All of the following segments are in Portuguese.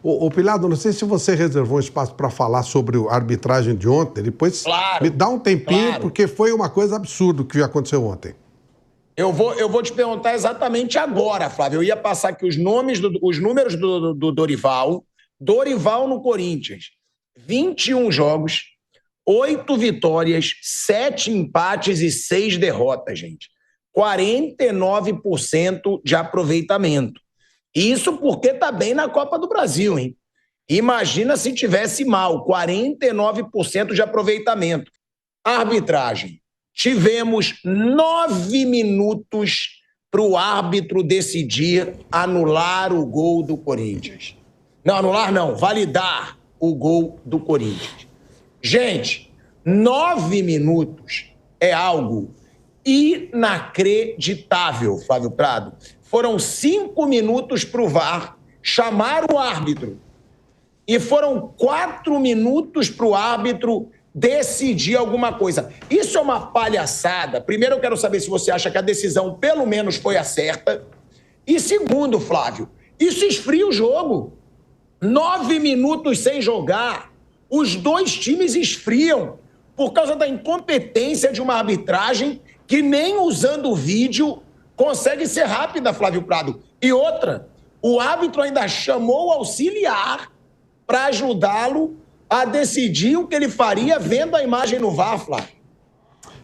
Ô, Pilhado, não sei se você reservou um espaço para falar sobre a arbitragem de ontem. Depois me dá um tempinho, porque foi uma coisa absurda o que aconteceu ontem. Eu vou te perguntar exatamente agora, Flávio. Eu ia passar aqui os números do Dorival. Dorival no Corinthians. 21 jogos, 8 vitórias, 7 empates e 6 derrotas, gente. 49% de aproveitamento. Isso porque tá bem na Copa do Brasil, hein? Imagina se tivesse mal, 49% de aproveitamento. Arbitragem. Tivemos 9 minutos para o árbitro decidir anular o gol do Corinthians. Não, anular não, validar o gol do Corinthians. Gente, 9 minutos é algo inacreditável, Flávio Prado. Foram 5 minutos para o VAR chamar o árbitro. E foram 4 minutos para o árbitro decidir alguma coisa. Isso é uma palhaçada. Primeiro, eu quero saber se você acha que a decisão, pelo menos, foi a certa. E segundo, Flávio, isso esfria o jogo. 9 minutos sem jogar, os dois times esfriam por causa da incompetência de uma arbitragem que nem usando o vídeo consegue ser rápida, Flávio Prado. E outra, o árbitro ainda chamou o auxiliar para ajudá-lo a decidir o que ele faria vendo a imagem no VAR, Flávio.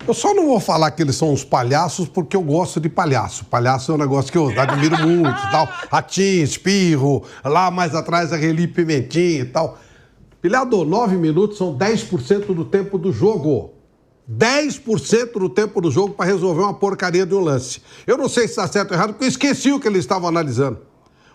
Eu só não vou falar que eles são uns palhaços porque eu gosto de palhaço. Palhaço é um negócio que eu admiro muito e tal. Ratinho, Espirro, lá mais atrás a Reli Pimentinha e tal. Pilhado, 9 minutos são 10% do tempo do jogo. 10% do tempo do jogo para resolver uma porcaria de um lance. Eu não sei se está certo ou errado, porque eu esqueci o que eles estavam analisando.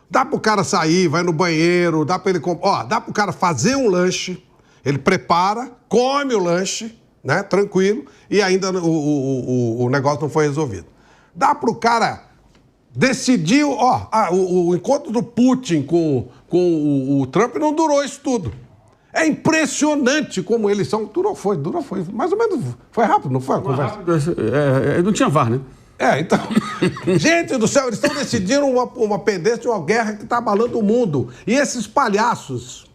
Dá pro cara sair, vai no banheiro, dá para ele... dá pro cara fazer um lanche, ele prepara, come o lanche, né, tranquilo, e ainda o negócio não foi resolvido. Dá pro cara decidir... o encontro do Putin com o Trump não durou isso tudo. É impressionante como eles são... Durou, foi. Mais ou menos, foi rápido, não foi a conversa? Não tinha VAR, né? Então... Gente do céu, eles estão decidindo uma pendência de uma guerra que está abalando o mundo. E esses palhaços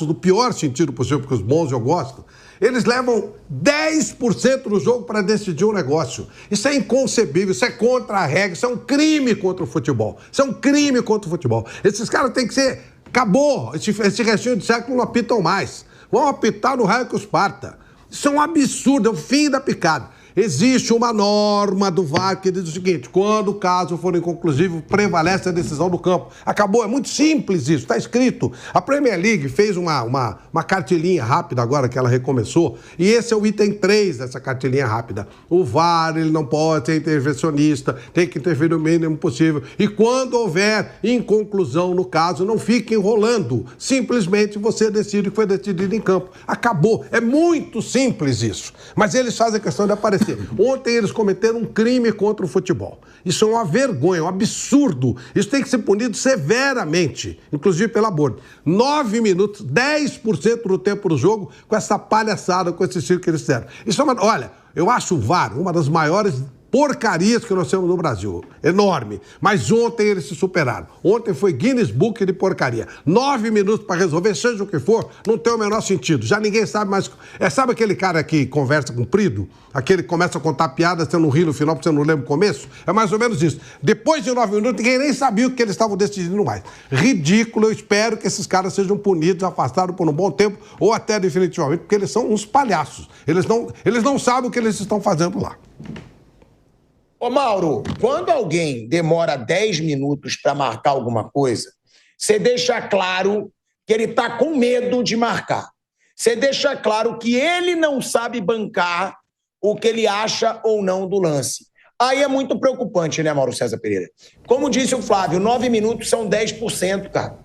do pior sentido possível, porque os bons eu gosto, eles levam 10% do jogo para decidir um negócio. Isso é inconcebível, isso é contra a regra, isso é um crime contra o futebol. Isso é um crime contra o futebol. Esses caras têm que ser... Acabou, esse restinho de século não apitam mais. Vão apitar no raio que os parta. Isso é um absurdo, é o fim da picada. Existe uma norma do VAR que diz o seguinte: quando o caso for inconclusivo, prevalece a decisão do campo. Acabou, é muito simples isso, está escrito. A Premier League fez uma cartilinha rápida agora que ela recomeçou, e esse é o item 3 dessa cartilinha rápida. O VAR, ele não pode ser intervencionista, tem que intervir o mínimo possível. E quando houver inconclusão no caso, não fique enrolando. Simplesmente você decide o que foi decidido em campo. Acabou, é muito simples isso. Mas eles fazem questão de aparecer. Ontem eles cometeram um crime contra o futebol. Isso é uma vergonha, um absurdo. Isso tem que ser punido severamente, inclusive pela Board. 9 minutos, 10% do tempo do jogo com essa palhaçada, com esse circo que eles fizeram. Isso é olha, eu acho o VAR uma das maiores porcarias que nós temos no Brasil. Enorme. Mas ontem eles se superaram. Ontem foi Guinness Book de porcaria. 9 minutos para resolver, seja o que for, não tem o menor sentido. Já ninguém sabe mais... sabe aquele cara que conversa comprido? Aquele que começa a contar piadas, você não ri no final porque você não lembra o começo? É mais ou menos isso. Depois de 9 minutos, ninguém nem sabia o que eles estavam decidindo mais. Ridículo. Eu espero que esses caras sejam punidos, afastados por um bom tempo ou até definitivamente, porque eles são uns palhaços. Eles não sabem o que eles estão fazendo lá. Ô, Mauro, quando alguém demora 10 minutos para marcar alguma coisa, você deixa claro que ele está com medo de marcar. Você deixa claro que ele não sabe bancar o que ele acha ou não do lance. Aí é muito preocupante, né, Mauro César Pereira? Como disse o Flávio, 9 minutos são 10%, cara.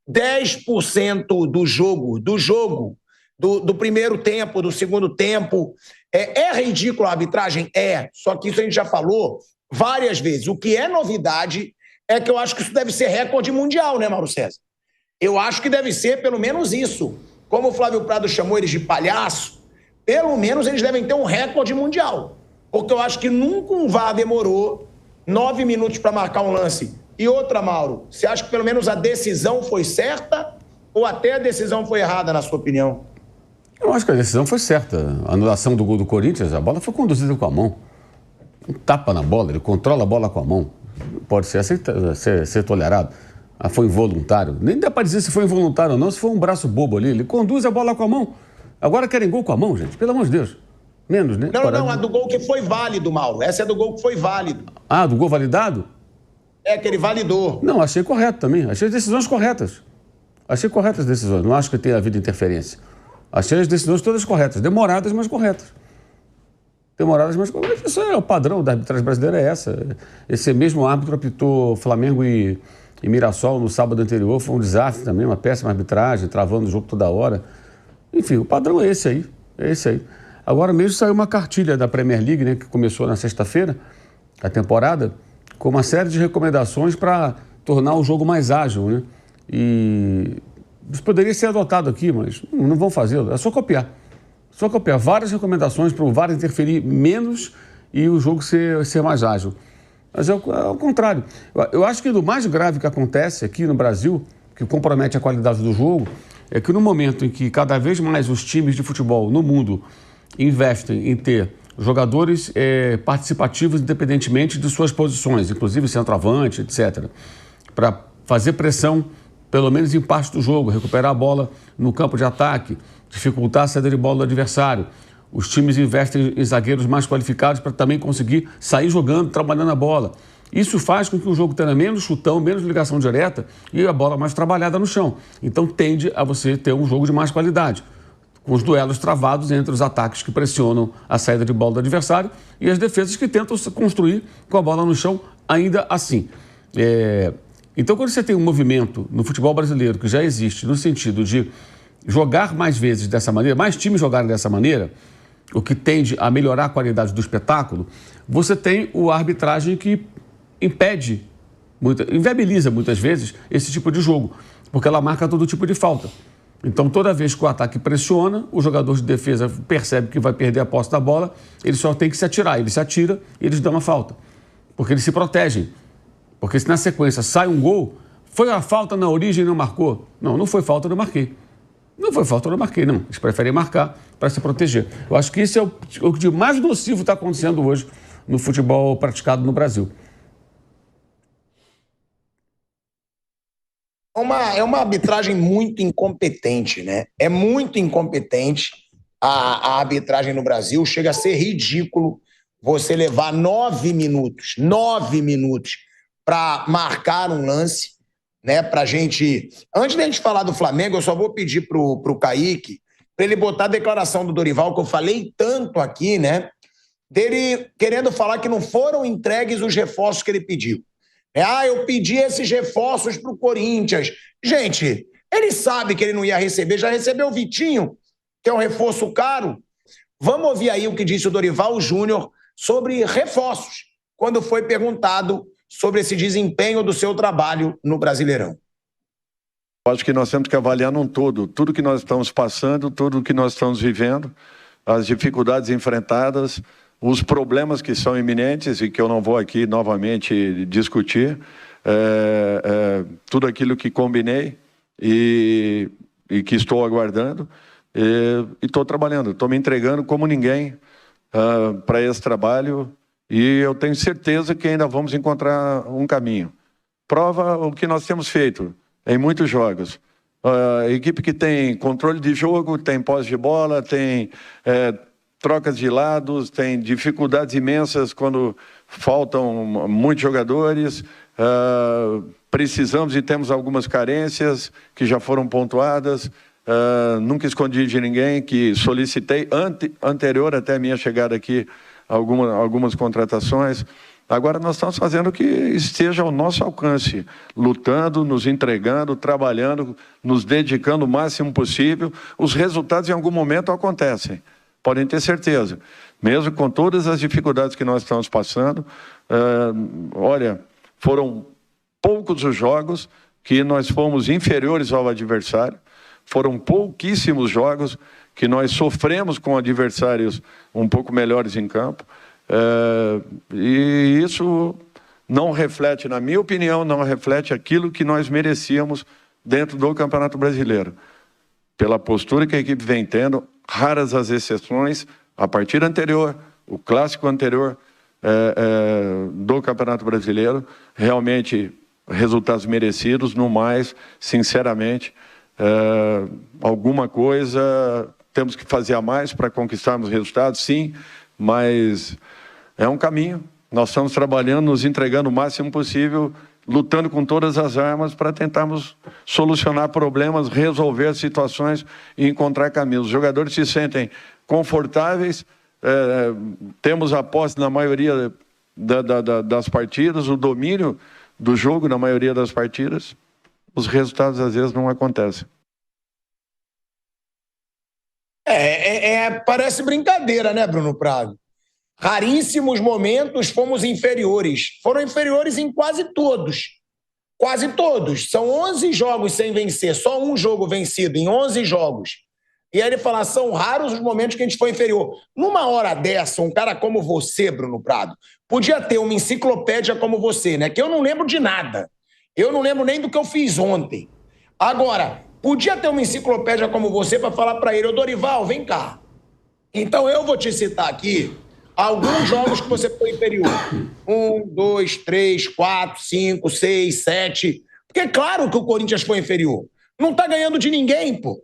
10% do jogo, do primeiro tempo, do segundo tempo. É ridículo a arbitragem? Só que isso a gente já falou várias vezes. O que é novidade é que eu acho que isso deve ser recorde mundial, né, Mauro César? Eu acho que deve ser pelo menos isso. Como o Flávio Prado chamou eles de palhaço, pelo menos eles devem ter um recorde mundial. Porque eu acho que nunca um VAR demorou 9 minutos para marcar um lance. E outra, Mauro, você acha que pelo menos a decisão foi certa ou até a decisão foi errada, na sua opinião? Eu acho que a decisão foi certa. A anulação do gol do Corinthians, a bola foi conduzida com a mão. Um tapa na bola, ele controla a bola com a mão. Pode ser tolerado. Foi involuntário. Nem dá para dizer se foi involuntário ou não, se foi um braço bobo ali. Ele conduz a bola com a mão. Agora querem gol com a mão, gente. Pelo amor de Deus. Menos, né? Não, a do gol que foi válido, Mauro. Essa é do gol que foi válido. Ah, do gol validado? É, que ele validou. Não, achei correto também. Achei as decisões corretas. Achei corretas as decisões. Não acho que tenha havido interferência. Achei as decisões todas corretas. Demoradas, mas corretas. Demoradas, mas corretas. Isso é o padrão da arbitragem brasileira, é essa. Esse mesmo árbitro apitou Flamengo e Mirassol no sábado anterior. Foi um desastre também, uma péssima arbitragem, travando o jogo toda hora. Enfim, o padrão é esse aí. É esse aí. Agora mesmo saiu uma cartilha da Premier League, né, que começou na sexta-feira, a temporada, com uma série de recomendações para tornar o jogo mais ágil, né? E isso poderia ser adotado aqui, mas não vão fazê-lo. É só copiar. Só copiar várias recomendações para o VAR interferir menos e o jogo ser mais ágil. Mas é o contrário. Eu acho que o mais grave que acontece aqui no Brasil, que compromete a qualidade do jogo, é que no momento em que cada vez mais os times de futebol no mundo investem em ter jogadores participativos independentemente de suas posições, inclusive centroavante, etc., para fazer pressão, pelo menos em parte do jogo, recuperar a bola no campo de ataque, dificultar a saída de bola do adversário. Os times investem em zagueiros mais qualificados para também conseguir sair jogando, trabalhando a bola. Isso faz com que o jogo tenha menos chutão, menos ligação direta e a bola mais trabalhada no chão. Então tende a você ter um jogo de mais qualidade, com os duelos travados entre os ataques que pressionam a saída de bola do adversário e as defesas que tentam se construir com a bola no chão ainda assim. Então, quando você tem um movimento no futebol brasileiro que já existe no sentido de jogar mais vezes dessa maneira, mais times jogarem dessa maneira, o que tende a melhorar a qualidade do espetáculo, você tem a arbitragem que inviabiliza muitas vezes esse tipo de jogo, porque ela marca todo tipo de falta. Então, toda vez que o ataque pressiona, o jogador de defesa percebe que vai perder a posse da bola, ele só tem que se atirar. Ele se atira e eles dão uma falta, porque eles se protegem. Porque se na sequência sai um gol, foi a falta na origem e não marcou? Não, não foi falta, eu não marquei. Não foi falta, eu não marquei, não. Eles preferem marcar para se proteger. Eu acho que isso é o que de mais nocivo está acontecendo hoje no futebol praticado no Brasil. É uma arbitragem muito incompetente, né? É muito incompetente a arbitragem no Brasil. Chega a ser ridículo você levar 9 minutos para marcar um lance, né? Pra gente... Antes da gente falar do Flamengo, eu só vou pedir pro Kaique para ele botar a declaração do Dorival, que eu falei tanto aqui, né? Dele querendo falar que não foram entregues os reforços que ele pediu. Eu pedi esses reforços pro Corinthians. Gente, ele sabe que ele não ia receber, já recebeu o Vitinho, que é um reforço caro. Vamos ouvir aí o que disse o Dorival Júnior sobre reforços, quando foi perguntado sobre esse desempenho do seu trabalho no Brasileirão. Acho que nós temos que avaliar num todo, tudo que nós estamos passando, tudo que nós estamos vivendo, as dificuldades enfrentadas, os problemas que são iminentes e que eu não vou aqui novamente discutir, tudo aquilo que combinei e que estou aguardando e estou trabalhando, estou me entregando como ninguém para esse trabalho e eu tenho certeza que ainda vamos encontrar um caminho. Prova o que nós temos feito em muitos jogos. A equipe que tem controle de jogo, tem posse de bola, tem trocas de lados, tem dificuldades imensas quando faltam muitos jogadores, precisamos e temos algumas carências que já foram pontuadas, nunca escondi de ninguém que solicitei, anterior até a minha chegada aqui, algumas contratações. Agora nós estamos fazendo o que esteja ao nosso alcance, lutando, nos entregando, trabalhando, nos dedicando o máximo possível. Os resultados em algum momento acontecem, podem ter certeza. Mesmo com todas as dificuldades que nós estamos passando, olha, foram poucos os jogos que nós fomos inferiores ao adversário, foram pouquíssimos jogos que nós sofremos com adversários um pouco melhores em campo. E isso não reflete, na minha opinião, não reflete aquilo que nós merecíamos dentro do Campeonato Brasileiro. Pela postura que a equipe vem tendo, raras as exceções, a partida anterior, o clássico anterior do Campeonato Brasileiro, realmente resultados merecidos, no mais, sinceramente, alguma coisa temos que fazer a mais para conquistarmos resultados, sim, mas é um caminho. Nós estamos trabalhando, nos entregando o máximo possível, lutando com todas as armas para tentarmos solucionar problemas, resolver situações e encontrar caminhos. Os jogadores se sentem confortáveis, temos a posse na maioria das partidas, o domínio do jogo na maioria das partidas. Os resultados às vezes não acontecem. Parece brincadeira, né, Bruno Prado? Raríssimos momentos fomos inferiores. Foram inferiores em quase todos. Quase todos. São 11 jogos sem vencer. Só um jogo vencido em 11 jogos. E aí ele fala, são raros os momentos que a gente foi inferior. Numa hora dessa, um cara como você, Bruno Prado, podia ter uma enciclopédia como você, né? Que eu não lembro de nada. Eu não lembro nem do que eu fiz ontem. Agora, podia ter uma enciclopédia como você para falar para ele, ô Dorival, vem cá. Então eu vou te citar aqui alguns jogos que você foi inferior. 1, 2, 3, 4, 5, 6, 7. Porque é claro que o Corinthians foi inferior. Não tá ganhando de ninguém, pô.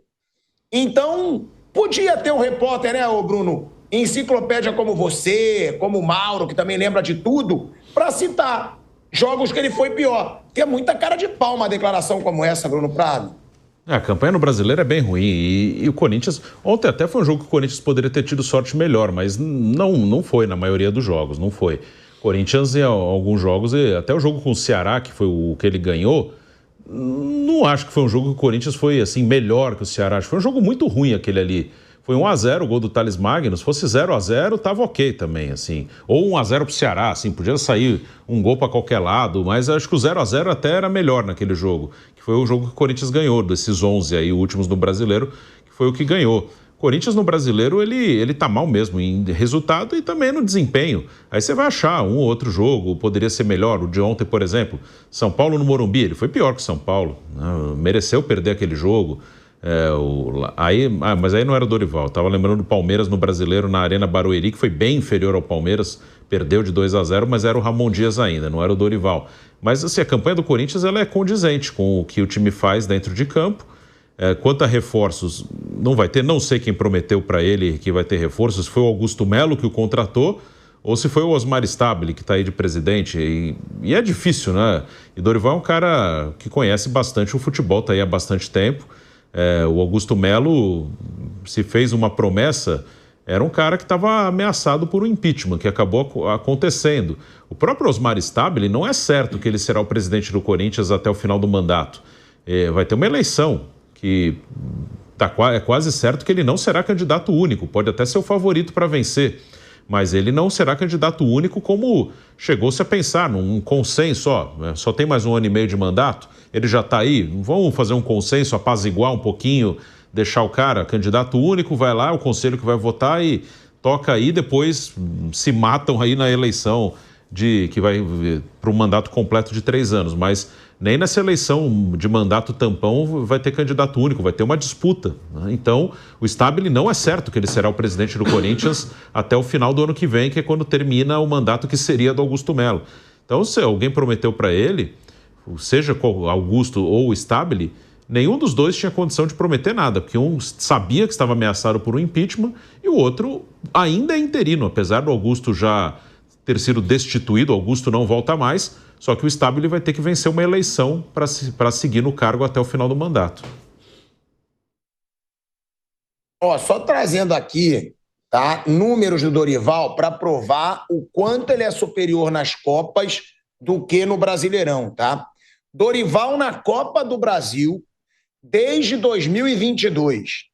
Então, podia ter um repórter, né, ô Bruno? Enciclopédia como você, como o Mauro, que também lembra de tudo, para citar jogos que ele foi pior. Tem muita cara de pau uma declaração como essa, Bruno Prado. A campanha no Brasileiro é bem ruim e o Corinthians... Ontem até foi um jogo que o Corinthians poderia ter tido sorte melhor, mas não foi na maioria dos jogos, não foi. Corinthians em alguns jogos, até o jogo com o Ceará, que foi o que ele ganhou, não acho que foi um jogo que o Corinthians foi assim melhor que o Ceará. Acho que foi um jogo muito ruim aquele ali. Foi 1-0 o gol do Thales Magno. Se fosse 0-0, tava ok também, assim. Ou 1-0 pro Ceará, assim, podia sair um gol para qualquer lado, mas acho que o 0-0 até era melhor naquele jogo, que foi o jogo que o Corinthians ganhou, desses 11 aí, últimos do Brasileiro, que foi o que ganhou. Corinthians no Brasileiro, ele tá mal mesmo em resultado e também no desempenho. Aí você vai achar um ou outro jogo, poderia ser melhor. O de ontem, por exemplo, São Paulo no Morumbi, ele foi pior que o São Paulo, né? Mereceu perder aquele jogo. Mas aí não era o Dorival. Estava lembrando do Palmeiras no Brasileiro, na Arena Barueri, que foi bem inferior ao Palmeiras, perdeu de 2-0, mas era o Ramon Dias ainda, não era o Dorival. Mas assim, a campanha do Corinthians ela é condizente com o que o time faz dentro de campo. Quanto a reforços, não vai ter, não sei quem prometeu para ele que vai ter reforços, se foi o Augusto Melo que o contratou ou se foi o Osmar Stabile que está aí de presidente, e é difícil, né? E Dorival é um cara que conhece bastante o futebol, está aí há bastante tempo. O Augusto Melo, se fez uma promessa, era um cara que estava ameaçado por um impeachment, que acabou acontecendo. O próprio Osmar Stabile, não é certo que ele será o presidente do Corinthians até o final do mandato. Vai ter uma eleição, que é quase certo que ele não será candidato único, pode até ser o favorito para vencer, mas ele não será candidato único como chegou-se a pensar, num consenso, só tem mais 1 ano e meio de mandato, ele já está aí, vamos fazer um consenso, apaziguar um pouquinho, deixar o cara candidato único, vai lá, o conselho que vai votar e toca aí, depois se matam aí na eleição que vai para um mandato completo de 3 anos, mas nem nessa eleição de mandato tampão vai ter candidato único, vai ter uma disputa, né? Então, o Stabile não é certo que ele será o presidente do Corinthians até o final do ano que vem, que é quando termina o mandato que seria do Augusto Melo. Então, se alguém prometeu para ele, seja Augusto ou Stabile, nenhum dos dois tinha condição de prometer nada, porque um sabia que estava ameaçado por um impeachment e o outro ainda é interino, apesar do Augusto já ter sido destituído, Augusto não volta mais, só que o Stabile vai ter que vencer uma eleição para seguir no cargo até o final do mandato. Só trazendo aqui, tá, números do Dorival para provar o quanto ele é superior nas Copas do que no Brasileirão, tá? Dorival na Copa do Brasil, desde 2022,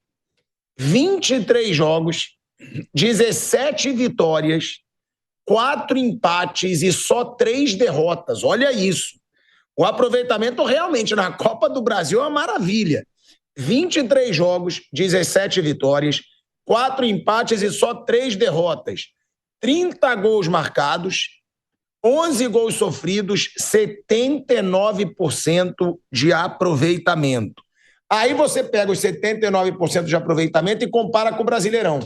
23 jogos, 17 vitórias, 4 empates e só 3 derrotas. Olha isso. O aproveitamento realmente na Copa do Brasil é uma maravilha. 23 jogos, 17 vitórias, 4 empates e só 3 derrotas. 30 gols marcados, 11 gols sofridos, 79% de aproveitamento. Aí você pega os 79% de aproveitamento e compara com o Brasileirão.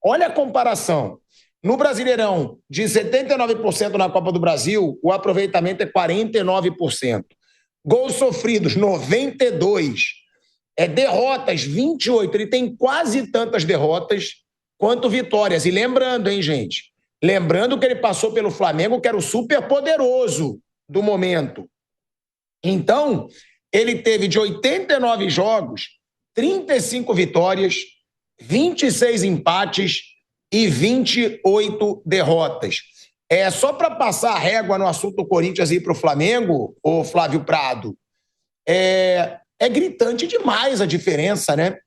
Olha a comparação. No Brasileirão, de 79% na Copa do Brasil, o aproveitamento é 49%. Gols sofridos, 92%. Derrotas, 28%. Ele tem quase tantas derrotas quanto vitórias. E lembrando, hein, gente? Lembrando que ele passou pelo Flamengo, que era o super poderoso do momento. Então, ele teve de 89 jogos, 35 vitórias, 26 empates e 28 derrotas. Só para passar a régua no assunto do Corinthians e ir para o Flamengo, ô Flávio Prado, é gritante demais a diferença, né?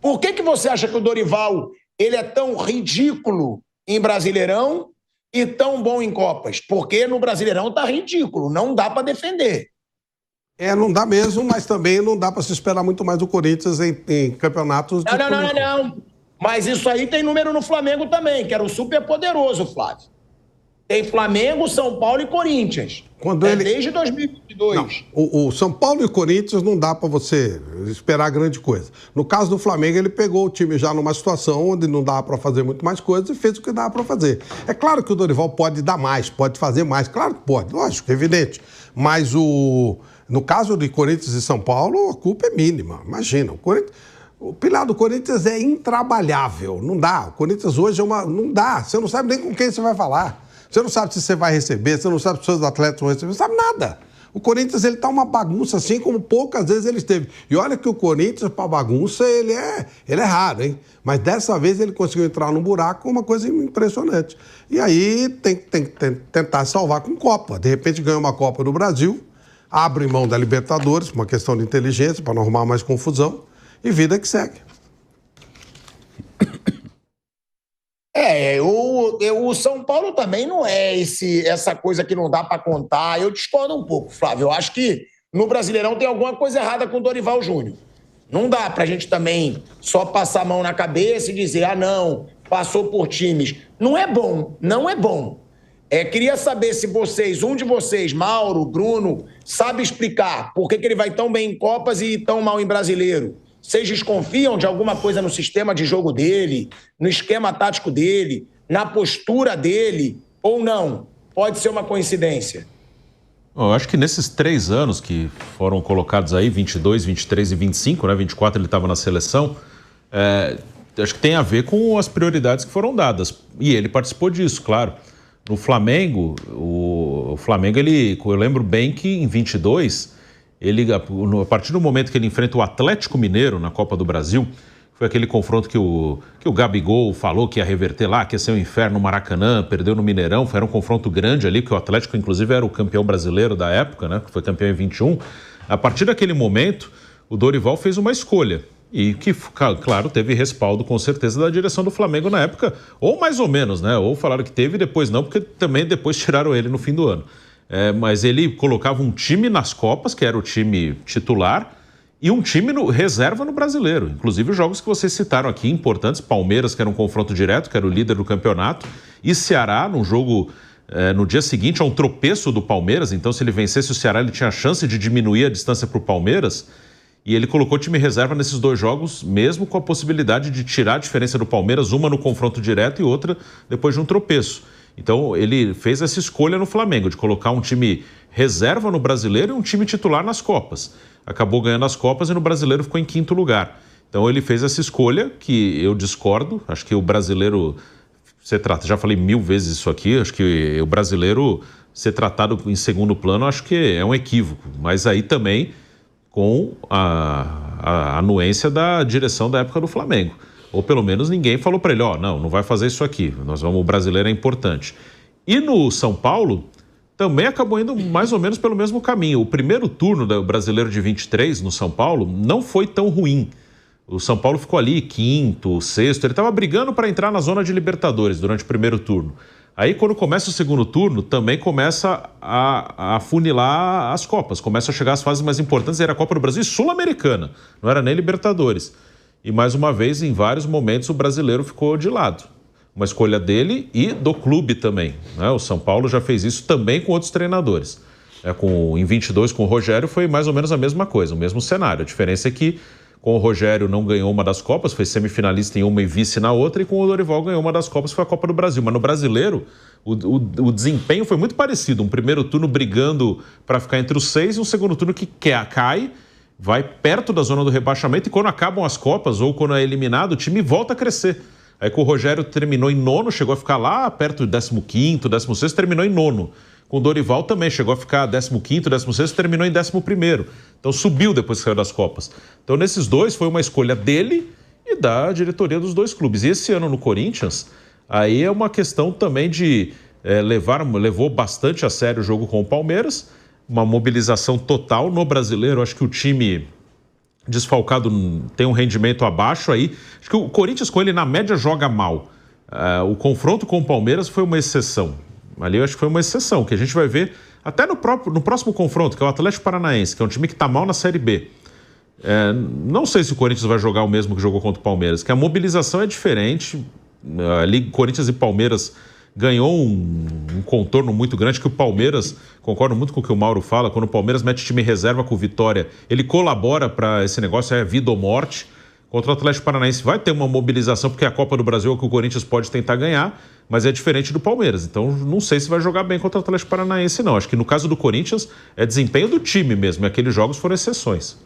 Por que você acha que o Dorival ele é tão ridículo em Brasileirão e tão bom em Copas? Porque no Brasileirão tá ridículo, não dá para defender. Não dá mesmo, mas também não dá para se esperar muito mais do Corinthians em campeonatos. Não. Mas isso aí tem número no Flamengo também, que era o super poderoso, Flávio. Tem Flamengo, São Paulo e Corinthians. Desde 2022. Não, o São Paulo e o Corinthians não dá para você esperar grande coisa. No caso do Flamengo, ele pegou o time já numa situação onde não dava para fazer muito mais coisas e fez o que dava para fazer. É claro que o Dorival pode dar mais, pode fazer mais. Claro que pode, lógico, é evidente. Mas no caso de Corinthians e São Paulo, a culpa é mínima. Imagina, o pilar do Corinthians é intrabalhável. Não dá. O Corinthians hoje não dá. Você não sabe nem com quem você vai falar. Você não sabe se você vai receber, você não sabe se os seus atletas vão receber, você não sabe nada. O Corinthians, ele tá uma bagunça assim como poucas vezes ele esteve. E olha que o Corinthians, para bagunça, ele é raro, hein? Mas dessa vez ele conseguiu entrar no buraco, uma coisa impressionante. E aí tem que tentar salvar com Copa. De repente ganha uma Copa do Brasil, abre mão da Libertadores, uma questão de inteligência, para não arrumar mais confusão, e vida que segue. O São Paulo também não é essa coisa que não dá para contar. Eu discordo um pouco, Flávio. Eu acho que no Brasileirão tem alguma coisa errada com o Dorival Júnior. Não dá pra gente também só passar a mão na cabeça e dizer, não, passou por times. Não é bom. Queria saber se um de vocês, Mauro, Bruno, sabe explicar por que ele vai tão bem em Copas e tão mal em Brasileiro. Vocês desconfiam de alguma coisa no sistema de jogo dele, no esquema tático dele, na postura dele, ou não? Pode ser uma coincidência. Eu acho que nesses 3 anos que foram colocados aí, 22, 23 e 25, né? 24 ele estava na seleção, acho que tem a ver com as prioridades que foram dadas. E ele participou disso, claro. No Flamengo, o Flamengo, eu lembro bem que em 22... a partir do momento que ele enfrenta o Atlético Mineiro na Copa do Brasil, foi aquele confronto que o Gabigol falou que ia reverter lá, que ia ser um inferno no Maracanã, perdeu no Mineirão, foi um confronto grande ali, porque o Atlético, inclusive, era o campeão brasileiro da época, né? Que foi campeão em 21. A partir daquele momento, o Dorival fez uma escolha. E que, claro, teve respaldo, com certeza, da direção do Flamengo na época, ou mais ou menos, né? Ou falaram que teve e depois não, porque também depois tiraram ele no fim do ano. Mas ele colocava um time nas Copas, que era o time titular, e um time reserva no Brasileiro. Inclusive os jogos que vocês citaram aqui, importantes, Palmeiras, que era um confronto direto, que era o líder do campeonato, e Ceará, num jogo no dia seguinte, a um tropeço do Palmeiras. Então, se ele vencesse o Ceará, ele tinha a chance de diminuir a distância para o Palmeiras, e ele colocou o time reserva nesses 2 jogos, mesmo com a possibilidade de tirar a diferença do Palmeiras, uma no confronto direto e outra depois de um tropeço. Então, ele fez essa escolha no Flamengo, de colocar um time reserva no Brasileiro e um time titular nas Copas. Acabou ganhando as Copas e no Brasileiro ficou em 5º lugar. Então, ele fez essa escolha, que eu discordo. Acho que o brasileiro já falei 1000 vezes isso aqui, acho que o brasileiro ser tratado em segundo plano, acho que é um equívoco. Mas aí também com a anuência da direção da época do Flamengo. Ou pelo menos ninguém falou para ele, não vai fazer isso aqui, o brasileiro é importante. E no São Paulo, também acabou indo mais ou menos pelo mesmo caminho. O primeiro turno do Brasileiro de 23 no São Paulo não foi tão ruim. O São Paulo ficou ali 5º, 6º, ele estava brigando para entrar na zona de Libertadores durante o primeiro turno. Aí quando começa o segundo turno, também começa a funilar as Copas, começa a chegar as fases mais importantes, era a Copa do Brasil e Sul-Americana, não era nem Libertadores. E mais uma vez, em vários momentos, o brasileiro ficou de lado. uma escolha dele e do clube também, né? O São Paulo já fez isso também com outros treinadores. Em 22, com o Rogério, foi mais ou menos a mesma coisa, o mesmo cenário. A diferença é que com o Rogério não ganhou uma das Copas, foi semifinalista em uma e vice na outra, e com o Dorival ganhou uma das Copas, foi a Copa do Brasil. Mas no Brasileiro, o desempenho foi muito parecido. Um primeiro turno brigando para ficar entre os 6 e um segundo turno que cai, vai perto da zona do rebaixamento, e quando acabam as Copas ou quando é eliminado, o time volta a crescer. Aí com o Rogério terminou em 9º, chegou a ficar lá perto do 15º, 16º, terminou em 9º. Com o Dorival também, chegou a ficar 15º, 16º, terminou em 11º. Então subiu depois que saiu das Copas. Então nesses dois foi uma escolha dele e da diretoria dos dois clubes. E esse ano no Corinthians, aí é uma questão também de levou bastante a sério o jogo com o Palmeiras, uma mobilização total no Brasileiro. Acho que o time desfalcado tem um rendimento abaixo aí. Acho que o Corinthians com ele na média joga mal. O confronto com o Palmeiras foi uma exceção. Ali eu acho que foi uma exceção, que a gente vai ver até no próximo confronto, que é o Atlético Paranaense, que é um time que está mal na Série B. Não sei se o Corinthians vai jogar o mesmo que jogou contra o Palmeiras, que a mobilização é diferente. Ali Corinthians e Palmeiras ganhou um contorno muito grande, que o Palmeiras, concordo muito com o que o Mauro fala, quando o Palmeiras mete time reserva com o Vitória, ele colabora para esse negócio, é vida ou morte. Contra o Atlético Paranaense vai ter uma mobilização, porque a Copa do Brasil é o que o Corinthians pode tentar ganhar, mas é diferente do Palmeiras. Então, não sei se vai jogar bem contra o Atlético Paranaense, não. Acho que no caso do Corinthians, é desempenho do time mesmo, e aqueles jogos foram exceções.